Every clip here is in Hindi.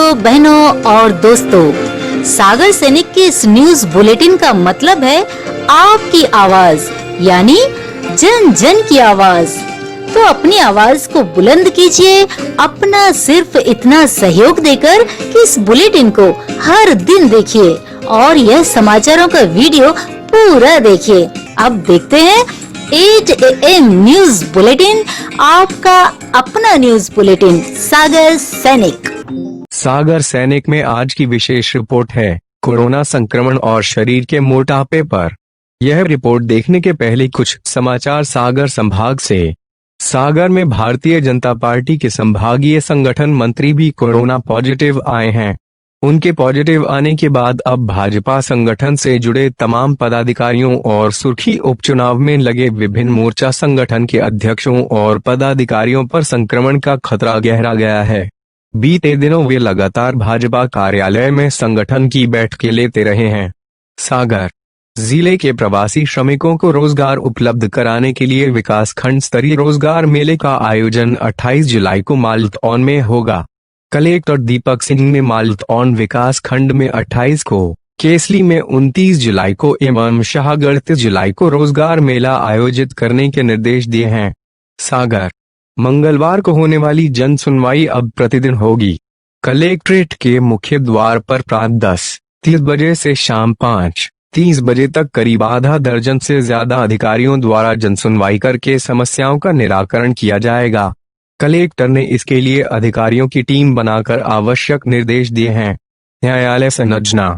भाइयों बहनों और दोस्तों, सागर सैनिक के इस न्यूज बुलेटिन का मतलब है आपकी आवाज, यानी जन जन की आवाज। तो अपनी आवाज को बुलंद कीजिए, अपना सिर्फ इतना सहयोग देकर कि इस बुलेटिन को हर दिन देखिए और यह समाचारों का वीडियो पूरा देखिए। अब देखते हैं 8 AM न्यूज बुलेटिन, आपका अपना न्यूज बुलेटिन सागर सैनिक। सागर सैनिक में आज की विशेष रिपोर्ट है कोरोना संक्रमण और शरीर के मोटापे पर। यह रिपोर्ट देखने के पहले कुछ समाचार सागर संभाग से। सागर में भारतीय जनता पार्टी के संभागीय संगठन मंत्री भी कोरोना पॉजिटिव आए हैं। उनके पॉजिटिव आने के बाद अब भाजपा संगठन से जुड़े तमाम पदाधिकारियों और सुर्खी उपचुनाव में लगे विभिन्न मोर्चा संगठन के अध्यक्षों और पदाधिकारियों पर संक्रमण का खतरा गहरा गया है। बीते दिनों वे लगातार भाजपा कार्यालय में संगठन की बैठकें लेते रहे हैं। सागर जिले के प्रवासी श्रमिकों को रोजगार उपलब्ध कराने के लिए विकास खंड स्तरीय रोजगार मेले का आयोजन 28 जुलाई को मालतौन में होगा। कलेक्टर दीपक सिंह ने मालतौन विकास खंड में 28 को, केसली में 29 जुलाई को एवं शाहगढ़ 30 जुलाई को रोजगार मेला आयोजित करने के निर्देश दिए हैं। सागर मंगलवार को होने वाली जन सुनवाई अब प्रतिदिन होगी। कलेक्ट्रेट के मुख्य द्वार पर प्रातः 10:30 बजे से शाम 5:30 बजे तक करीब आधा दर्जन से ज्यादा अधिकारियों द्वारा जनसुनवाई करके समस्याओं का निराकरण किया जाएगा। कलेक्टर ने इसके लिए अधिकारियों की टीम बनाकर आवश्यक निर्देश दिए हैं। न्यायालय संरचना।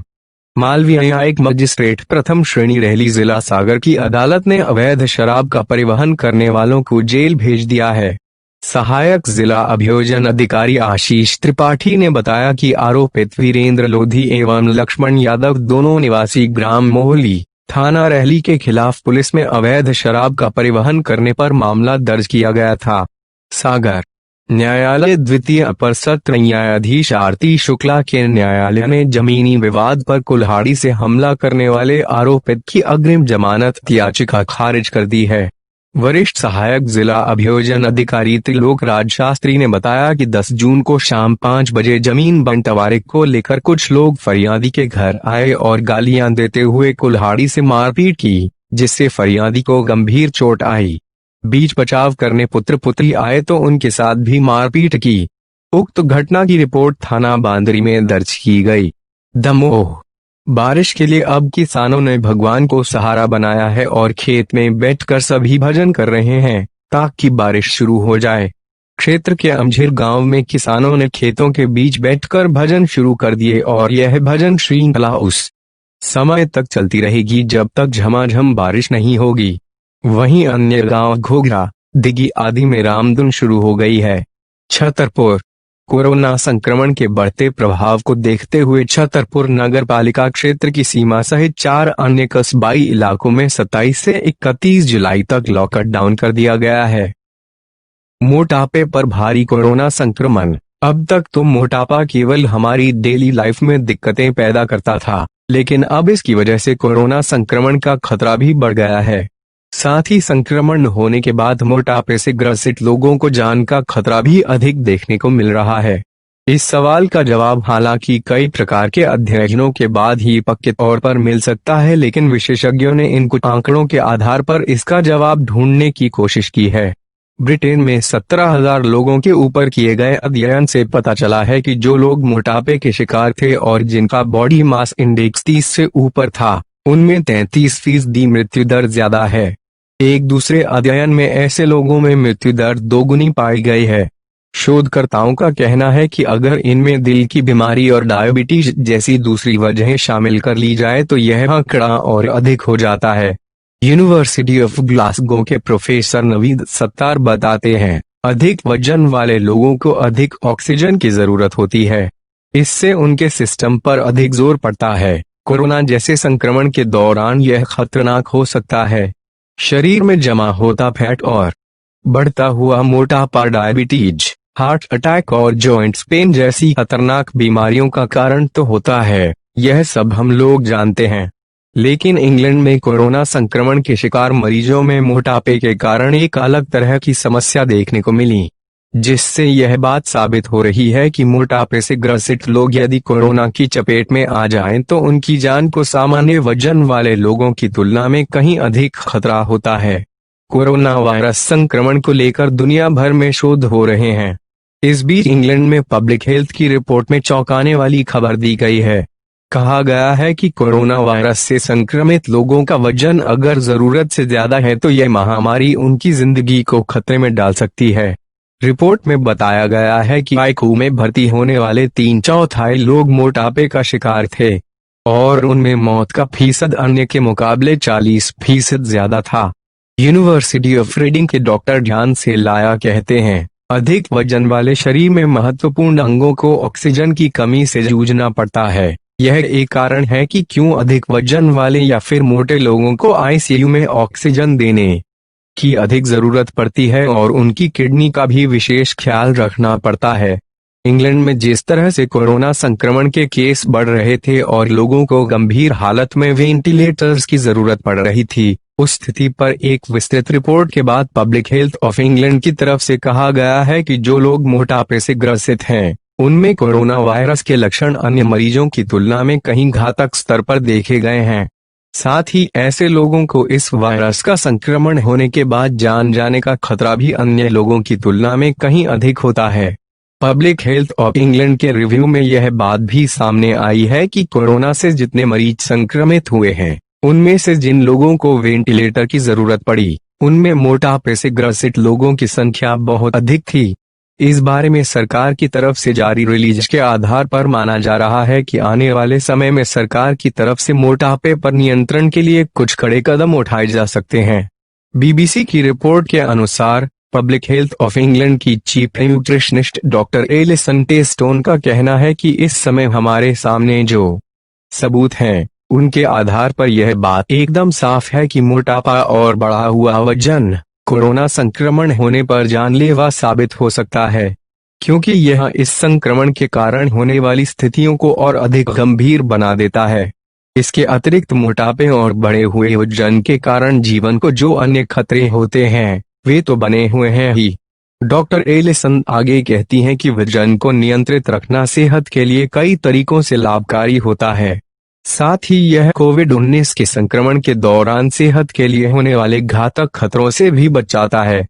मालवीय न्यायिक मजिस्ट्रेट प्रथम श्रेणी रेहली जिला सागर की अदालत ने अवैध शराब का परिवहन करने वालों को जेल भेज दिया है। सहायक जिला अभियोजन अधिकारी आशीष त्रिपाठी ने बताया कि आरोपित वीरेंद्र लोधी एवं लक्ष्मण यादव दोनों निवासी ग्राम मोहली, थाना रेहली के खिलाफ पुलिस में अवैध शराब का परिवहन करने पर मामला दर्ज किया गया था। सागर न्यायालय द्वितीय अपर सत्र न्यायाधीश आरती शुक्ला के न्यायालय ने जमीनी विवाद पर कुल्हाड़ी से हमला करने वाले आरोपित की अग्रिम जमानत याचिका खारिज कर दी है। वरिष्ठ सहायक जिला अभियोजन अधिकारी त्रिलोक राज शास्त्री ने बताया कि 10 जून को शाम 5 बजे जमीन बंटवारे को लेकर कुछ लोग फरियादी के घर आए और गालियां देते हुए कुल्हाड़ी से मारपीट की, जिससे फरियादी को गंभीर चोट आई। बीच बचाव करने पुत्र पुत्री आए तो उनके साथ भी मारपीट की। उक्त घटना की रिपोर्ट थाना बांदरी में दर्ज की गई। दमोह बारिश के लिए अब किसानों ने भगवान को सहारा बनाया है और खेत में बैठकर सभी भजन कर रहे हैं ताकि बारिश शुरू हो जाए। क्षेत्र के अमझिर गांव में किसानों ने खेतों के बीच बैठकर भजन शुरू कर दिए और यह भजन श्रृंखला उस समय तक चलती रहेगी जब तक झमाझम बारिश नहीं होगी। वहीं अन्य गांव घोघरा, दिघी आदि में रामधुन शुरू हो गई है। छतरपुर कोरोना संक्रमण के बढ़ते प्रभाव को देखते हुए छतरपुर नगर पालिका क्षेत्र की सीमा सहित 4 अन्य कस्बाई इलाकों में 27 से 31 जुलाई तक लॉकडाउन कर दिया गया है। मोटापे पर भारी कोरोना संक्रमण। अब तक तो मोटापा केवल हमारी डेली लाइफ में दिक्कतें पैदा करता था, लेकिन अब इसकी वजह से कोरोना संक्रमण का खतरा भी बढ़ गया है। साथ ही संक्रमण होने के बाद मोटापे से ग्रसित लोगों को जान का खतरा भी अधिक देखने को मिल रहा है। इस सवाल का जवाब हालांकि कई प्रकार के अध्ययनों के बाद ही पक्के तौर पर मिल सकता है, लेकिन विशेषज्ञों ने इन कुछ आंकड़ों के आधार पर इसका जवाब ढूंढने की कोशिश की है। ब्रिटेन में 17,000 लोगों के ऊपर किए गए अध्ययन से पता चला है कि जो लोग मोटापे के शिकार थे और जिनका बॉडी मास इंडेक्स 30 से ऊपर था, उनमें 33% मृत्यु दर ज्यादा है। एक दूसरे अध्ययन में ऐसे लोगों में मृत्यु दर 2 गुनी पाई गई है। शोधकर्ताओं का कहना है कि अगर इनमें दिल की बीमारी और डायबिटीज जैसी दूसरी वजहें शामिल कर ली जाए तो यह आंकड़ा और अधिक हो जाता है। यूनिवर्सिटी ऑफ ग्लासगो के प्रोफेसर नवीद सत्तार बताते हैं, अधिक वजन वाले लोगों को अधिक ऑक्सीजन की जरूरत होती है। इससे उनके सिस्टम पर अधिक जोर पड़ता है। कोरोना जैसे संक्रमण के दौरान यह खतरनाक हो सकता है। शरीर में जमा होता फैट और बढ़ता हुआ मोटापा डायबिटीज, हार्ट अटैक और जॉइंट्स पेन जैसी खतरनाक बीमारियों का कारण तो होता है, यह सब हम लोग जानते हैं। लेकिन इंग्लैंड में कोरोना संक्रमण के शिकार मरीजों में मोटापे के कारण एक अलग तरह की समस्या देखने को मिली। जिससे यह बात साबित हो रही है कि मोटापे से ग्रसित लोग यदि कोरोना की चपेट में आ जाएं तो उनकी जान को सामान्य वजन वाले लोगों की तुलना में कहीं अधिक खतरा होता है। कोरोना वायरस संक्रमण को लेकर दुनिया भर में शोध हो रहे हैं। इस बीच इंग्लैंड में पब्लिक हेल्थ की रिपोर्ट में चौंकाने वाली खबर दी गई है। कहा गया है कि कोरोना वायरस से संक्रमित लोगों का वजन अगर जरूरत से ज्यादा है तो यह महामारी उनकी जिंदगी को खतरे में डाल सकती है। रिपोर्ट में बताया गया है कि आईसीयू में भर्ती होने वाले 3/4 लोग मोटापे का शिकार थे और उनमें मौत का फीसद अन्य के मुकाबले 40% ज्यादा था। यूनिवर्सिटी ऑफ रीडिंग के डॉक्टर ध्यान से लाया कहते हैं, अधिक वजन वाले शरीर में महत्वपूर्ण अंगों को ऑक्सीजन की कमी से जूझना पड़ता है। यह एक कारण है कि क्यों अधिक वजन वाले या फिर मोटे लोगों को आईसीयू में ऑक्सीजन देने की अधिक जरूरत पड़ती है और उनकी किडनी का भी विशेष ख्याल रखना पड़ता है। इंग्लैंड में जिस तरह से कोरोना संक्रमण के केस बढ़ रहे थे और लोगों को गंभीर हालत में वेंटिलेटर्स की जरूरत पड़ रही थी, उस स्थिति पर एक विस्तृत रिपोर्ट के बाद पब्लिक हेल्थ ऑफ इंग्लैंड की तरफ से कहा गया है कि जो लोग मोटापे से ग्रसित हैं, उनमें कोरोना वायरस के लक्षण अन्य मरीजों की तुलना में कहीं घातक स्तर पर देखे गए हैं। साथ ही ऐसे लोगों को इस वायरस का संक्रमण होने के बाद जान जाने का खतरा भी अन्य लोगों की तुलना में कहीं अधिक होता है। पब्लिक हेल्थ ऑफ इंग्लैंड के रिव्यू में यह बात भी सामने आई है कि कोरोना से जितने मरीज संक्रमित हुए हैं, उनमें से जिन लोगों को वेंटिलेटर की जरूरत पड़ी, उनमें मोटापे से ग्रसित लोगों की संख्या बहुत अधिक थी। इस बारे में सरकार की तरफ से जारी रिलीज के आधार पर माना जा रहा है कि आने वाले समय में सरकार की तरफ से मोटापे पर नियंत्रण के लिए कुछ कड़े कदम उठाए जा सकते हैं। बीबीसी की रिपोर्ट के अनुसार पब्लिक हेल्थ ऑफ इंग्लैंड की चीफ न्यूट्रिशनिस्ट डॉक्टर एलिसन टेस्टोन का कहना है कि इस समय हमारे सामने जो सबूत हैं, उनके आधार पर यह बात एकदम साफ है कि मोटापा और बढ़ा हुआ वजन कोरोना संक्रमण होने पर जानलेवा साबित हो सकता है, क्योंकि यह इस संक्रमण के कारण होने वाली स्थितियों को और अधिक गंभीर बना देता है। इसके अतिरिक्त मोटापे और बढ़े हुए वजन के कारण जीवन को जो अन्य खतरे होते हैं, वे तो बने हुए हैं ही। डॉक्टर एलिसन आगे कहती हैं कि वजन को नियंत्रित रखना सेहत के लिए कई तरीकों से लाभकारी होता है। साथ ही यह कोविड-19 के संक्रमण के दौरान सेहत के लिए होने वाले घातक खतरों से भी बचाता है।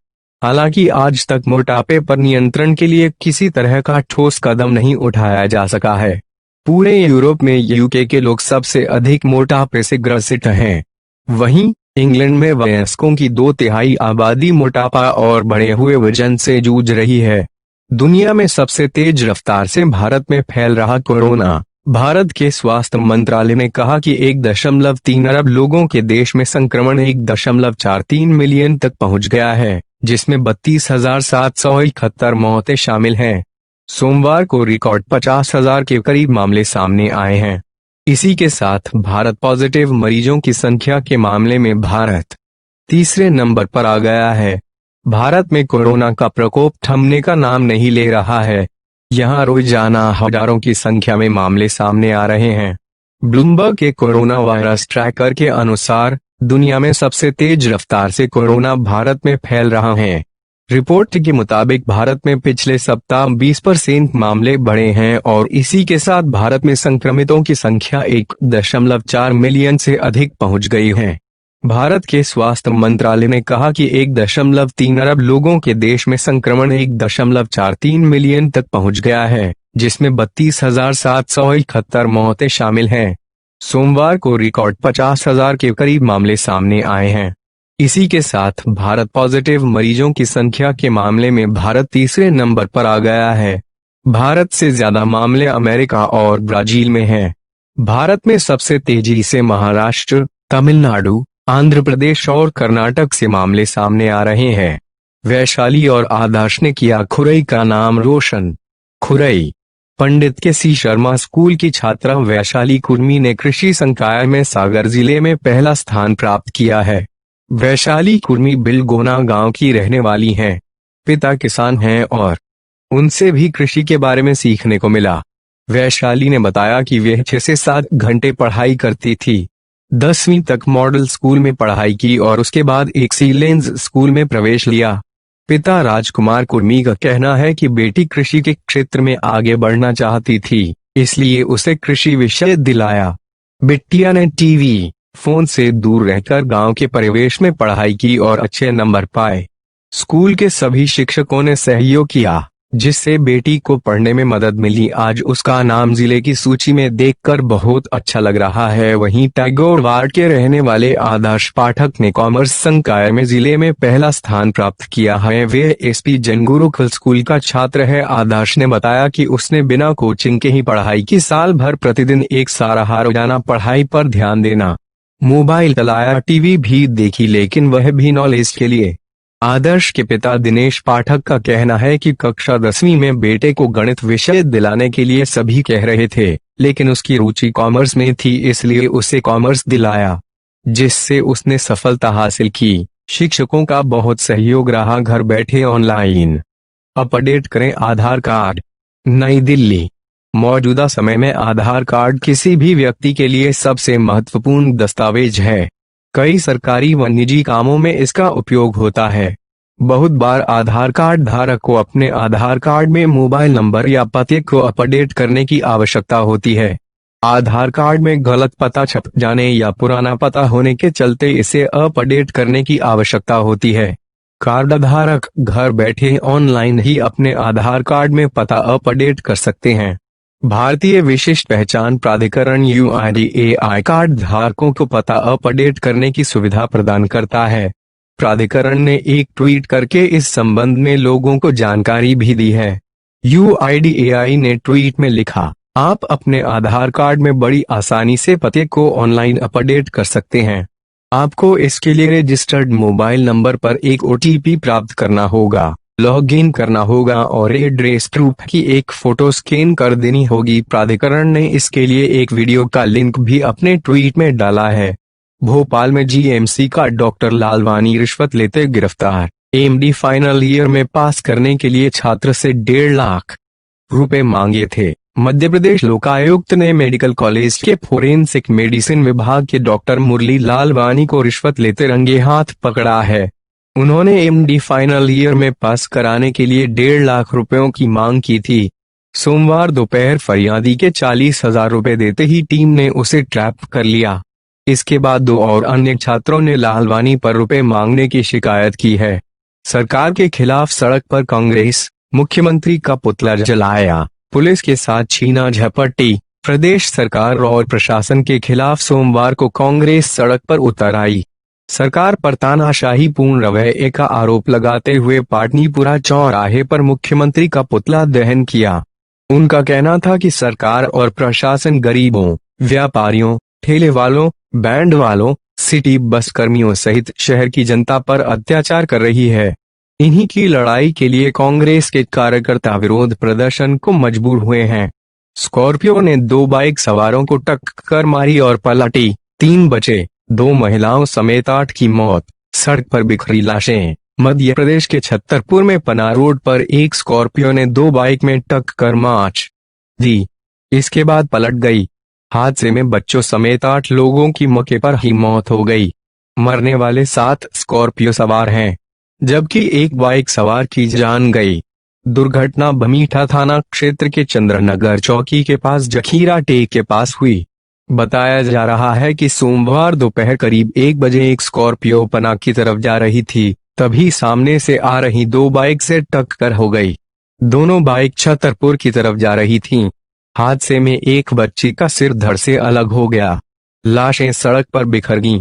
हालांकि आज तक मोटापे पर नियंत्रण के लिए किसी तरह का ठोस कदम नहीं उठाया जा सका है। पूरे यूरोप में यूके के लोग सबसे अधिक मोटापे से ग्रसित हैं। वहीं इंग्लैंड में वयस्कों की 2/3 आबादी मोटापा और बढ़े हुए वजन से जूझ रही है। दुनिया में सबसे तेज रफ्तार से भारत में फैल रहा कोरोना। भारत के स्वास्थ्य मंत्रालय ने कहा कि 1.3 अरब लोगों के देश में संक्रमण 1.43 मिलियन तक पहुंच गया है, जिसमें 32,771 मौतें शामिल हैं। सोमवार को रिकॉर्ड 50,000 के करीब मामले सामने आए हैं। इसी के साथ भारत पॉजिटिव मरीजों की संख्या के मामले में भारत तीसरे नंबर पर आ गया है। भारत में कोरोना का प्रकोप थमने का नाम नहीं ले रहा है। यहाँ रोजाना हजारों की संख्या में मामले सामने आ रहे हैं। ब्लूमबर्ग के कोरोना वायरस ट्रैकर के अनुसार दुनिया में सबसे तेज रफ्तार से कोरोना भारत में फैल रहा है। रिपोर्ट के मुताबिक भारत में पिछले सप्ताह 20% मामले बढ़े हैं और इसी के साथ भारत में संक्रमितों की संख्या 1.4 मिलियन से अधिक पहुंच गई है। भारत के स्वास्थ्य मंत्रालय ने कहा कि 1.3 अरब लोगों के देश में संक्रमण 1.43 मिलियन तक पहुंच गया है, जिसमें 32,771 मौतें शामिल हैं। सोमवार को रिकॉर्ड 50,000 के करीब मामले सामने आए हैं। इसी के साथ भारत पॉजिटिव मरीजों की संख्या के मामले में भारत तीसरे नंबर पर आ गया है। भारत से ज्यादा मामले अमेरिका और ब्राजील में हैं। भारत में सबसे तेजी से महाराष्ट्र, तमिलनाडु, आंध्र प्रदेश और कर्नाटक से मामले सामने आ रहे हैं। वैशाली और आदर्श ने किया खुरई का नाम रोशन। खुरई पंडित के सी शर्मा स्कूल की छात्रा वैशाली कुर्मी ने कृषि संकाय में सागर जिले में पहला स्थान प्राप्त किया है। वैशाली कुर्मी बिलगोना गांव की रहने वाली हैं। पिता किसान हैं और उनसे भी कृषि के बारे में सीखने को मिला। वैशाली ने बताया कि वह 6 से 7 घंटे पढ़ाई करती थी। 10वीं तक मॉडल स्कूल में पढ़ाई की और उसके बाद एक सीलेंस स्कूल में प्रवेश लिया। पिता राजकुमार कुर्मी का कहना है कि बेटी कृषि के क्षेत्र में आगे बढ़ना चाहती थी, इसलिए उसे कृषि विषय दिलाया। बिटिया ने टीवी, फोन से दूर रहकर गांव के परिवेश में पढ़ाई की और अच्छे नंबर पाए। स्कूल के सभी शिक्षकों ने सहयोग किया, जिससे बेटी को पढ़ने में मदद मिली। आज उसका नाम जिले की सूची में देखकर बहुत अच्छा लग रहा है। वहीं टैगोर वार्ड के रहने वाले आदर्श पाठक ने कॉमर्स संकाय में जिले में पहला स्थान प्राप्त किया है। वे एसपी जैन गुरुकुल स्कूल का छात्र है। आदर्श ने बताया कि उसने बिना कोचिंग के ही पढ़ाई की, साल भर प्रतिदिन एक सा रहा। रोजाना पढ़ाई पर ध्यान देना, मोबाइल चलाया, टीवी भी देखी, लेकिन वह भी नॉलेज के लिए। आदर्श के पिता दिनेश पाठक का कहना है कि कक्षा 10वीं में बेटे को गणित विषय दिलाने के लिए सभी कह रहे थे, लेकिन उसकी रुचि कॉमर्स में थी, इसलिए उसे कॉमर्स दिलाया, जिससे उसने सफलता हासिल की। शिक्षकों का बहुत सहयोग रहा। घर बैठे ऑनलाइन अपडेट करें आधार कार्ड। नई दिल्ली। मौजूदा समय में आधार कार्ड किसी भी व्यक्ति के लिए सबसे महत्वपूर्ण दस्तावेज है। कई सरकारी व निजी कामों में इसका उपयोग होता है। बहुत बार आधार कार्ड धारक को अपने आधार कार्ड में मोबाइल नंबर या पते को अपडेट करने की आवश्यकता होती है। आधार कार्ड में गलत पता छप जाने या पुराना पता होने के चलते इसे अपडेट करने की आवश्यकता होती है। कार्ड धारक घर बैठे ऑनलाइन ही अपने आधार कार्ड में पता अपडेट कर सकते हैं। भारतीय विशिष्ट पहचान प्राधिकरण UIDAI कार्ड धारकों को पता अपडेट करने की सुविधा प्रदान करता है। प्राधिकरण ने एक ट्वीट करके इस संबंध में लोगों को जानकारी भी दी है। UIDAI ने ट्वीट में लिखा, आप अपने आधार कार्ड में बड़ी आसानी से पते को ऑनलाइन अपडेट कर सकते हैं। आपको इसके लिए रजिस्टर्ड मोबाइल नंबर पर एक OTP प्राप्त करना होगा, लॉग इन करना होगा और एड्रेस प्रूफ की एक फोटो स्कैन कर देनी होगी। प्राधिकरण ने इसके लिए एक वीडियो का लिंक भी अपने ट्वीट में डाला है। भोपाल में GMC का डॉक्टर लालवानी रिश्वत लेते गिरफ्तार। MD फाइनल ईयर में पास करने के लिए छात्र से 1.5 लाख रुपए मांगे थे। मध्य प्रदेश लोकायुक्त ने मेडिकल कॉलेज के फोरेंसिक मेडिसिन विभाग के डॉक्टर मुरली लालवानी को रिश्वत लेते रंगे हाथ पकड़ा है। उन्होंने MD फाइनल ईयर में पास कराने के लिए 1.5 लाख रुपयों की मांग की थी। सोमवार दोपहर फरियादी के 40,000 रुपए देते ही टीम ने उसे ट्रैप कर लिया। इसके बाद 2 और अन्य छात्रों ने लालवानी पर रुपए मांगने की शिकायत की है। सरकार के खिलाफ सड़क पर कांग्रेस, मुख्यमंत्री का पुतला जलाया, पुलिस के साथ छीना झपटी। प्रदेश सरकार और प्रशासन के खिलाफ सोमवार को कांग्रेस सड़क पर उतर आई। सरकार पर तानाशाही पूर्ण रवैये का आरोप लगाते हुए पाटनीपुरा चौराहे पर मुख्यमंत्री का पुतला दहन किया। उनका कहना था कि सरकार और प्रशासन गरीबों, व्यापारियों, ठेले वालों, बैंड वालों, सिटी बस कर्मियों सहित शहर की जनता पर अत्याचार कर रही है। इन्हीं की लड़ाई के लिए कांग्रेस के कार्यकर्ता विरोध प्रदर्शन को मजबूर हुए हैं। स्कॉर्पियो ने 2 बाइक सवारों को टक्कर मारी और पलटी, 3 बचे, 2 महिलाओं समेत 8 की मौत, सड़क पर बिखरी लाशें। मध्य प्रदेश के छतरपुर में पना रोड पर एक स्कॉर्पियो ने 2 बाइक में टक्कर मार दी, इसके बाद पलट गई। हादसे में बच्चों समेत 8 लोगों की मौके पर ही मौत हो गई। मरने वाले 7 स्कॉर्पियो सवार हैं, जबकि एक बाइक सवार की जान गई। दुर्घटना बमीठा थाना क्षेत्र के चंद्रनगर चौकी के पास जखीरा टेक के पास हुई। बताया जा रहा है कि सोमवार दोपहर करीब 1 बजे एक स्कॉर्पियो पना की तरफ जा रही थी, तभी सामने से आ रही 2 बाइक से टक्कर हो गई। दोनों बाइक छतरपुर की तरफ जा रही थीं। हादसे में एक बच्ची का सिर धड़ से अलग हो गया। लाशें सड़क पर बिखर गईं।